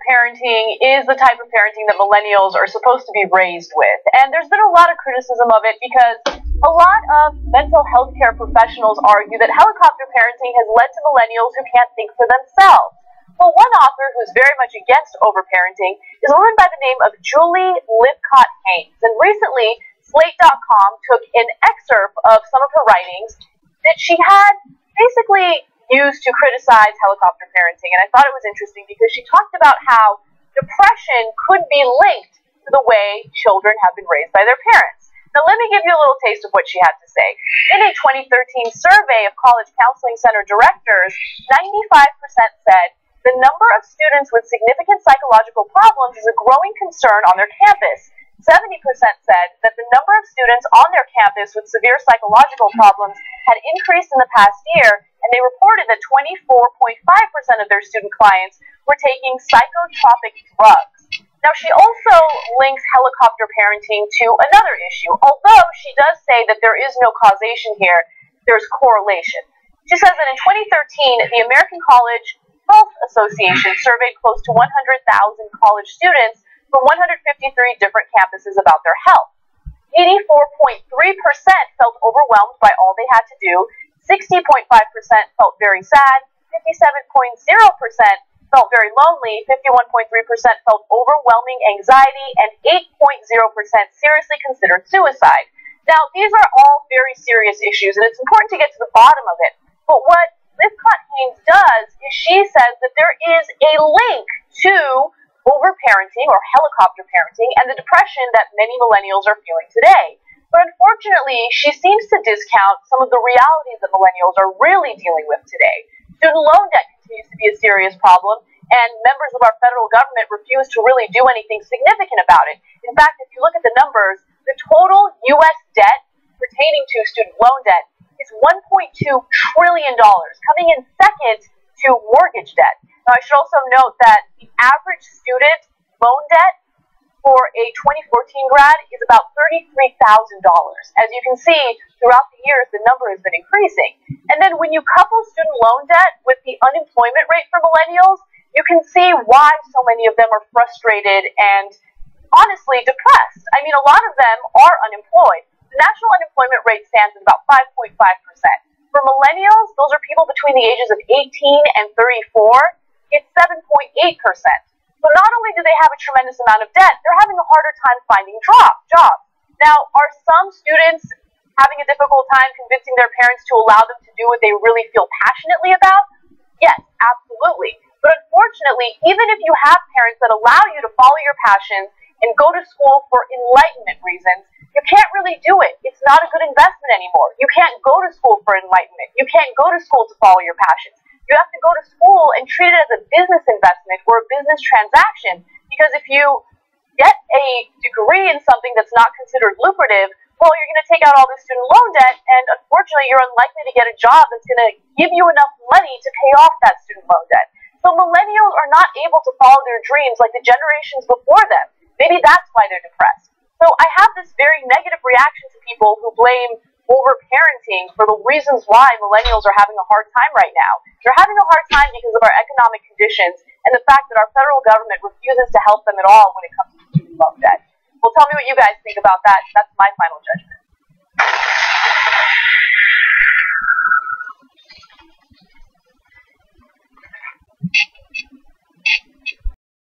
parenting is the type of parenting that millennials are supposed to be raised with. And there's been a lot of criticism of it because a lot of mental health care professionals argue that helicopter parenting has led to millennials who can't think for themselves. Well, one author who's very much against overparenting is a woman by the name of Julie Lipcott-Haynes. And recently, Slate.com took an excerpt of some of her writings that she had basically used to criticize helicopter parenting. And I thought it was interesting because she talked about how depression could be linked to the way children have been raised by their parents. Now, let me give you a little taste of what she had to say. In a 2013 survey of college counseling center directors, 95% said the number of students with significant psychological problems is a growing concern on their campus. 70% said that the number of students on their campus with severe psychological problems had increased in the past year, and they reported that 24.5% of their student clients were taking psychotropic drugs. Now, she also links helicopter parenting to another issue. Although she does say that there is no causation here, there's correlation. She says that in 2013, the American College Health Association surveyed close to 100,000 college students from 153 different campuses about their health. 84.3% felt overwhelmed by all they had to do, 60.5% felt very sad, 57.0% felt very lonely, 51.3% felt overwhelming anxiety, and 8.0% seriously considered suicide. Now, these are all very serious issues, and it's important to get to the bottom of it. But what Lipcott-Haynes does is she says that there is a link to overparenting or helicopter parenting and the depression that many millennials are feeling today. But unfortunately, she seems to discount some of the realities that millennials are really dealing with today. Student loan debt continues to be a serious problem, and members of our federal government refuse to really do anything significant about it. In fact, if you look at the numbers, the total U.S. debt pertaining to student loan debt is $1.2 trillion, coming in second to mortgage debt. Now, I should also note that the average student loan debt for a 2014 grad is about $33,000. As you can see, throughout the years, the number has been increasing. And then when you couple student loan debt with the unemployment rate for millennials, you can see why so many of them are frustrated and honestly depressed. I mean, a lot of them are unemployed. The national unemployment rate stands at about 5.5%. For millennials, those are people between the ages of 18 and 34, it's 7.8%. So not only do they have a tremendous amount of debt, they're having a harder time finding jobs. Now, are some students having a difficult time convincing their parents to allow them to do what they really feel passionately about? Yes, absolutely. But unfortunately, even if you have parents that allow you to follow your passions and go to school for enlightenment reasons, you can't really do it. It's not a good investment anymore. You can't go to school for enlightenment. You can't go to school to follow your passions. You have to go to school and treat it as a business investment or a business transaction, because if you get a degree in something that's not considered lucrative, well, you're going to take out all this student loan debt, and unfortunately, you're unlikely to get a job that's going to give you enough money to pay off that student loan debt. So millennials are not able to follow their dreams like the generations before them. Maybe that's why they're depressed. So I have this very negative reaction to people who blame overparenting for the reasons why millennials are having a hard time right now. They're having a hard time because of our economic conditions and the fact that our federal government refuses to help them at all when it comes to student loan debt. Well, tell me what you guys think about that. That's my final judgment.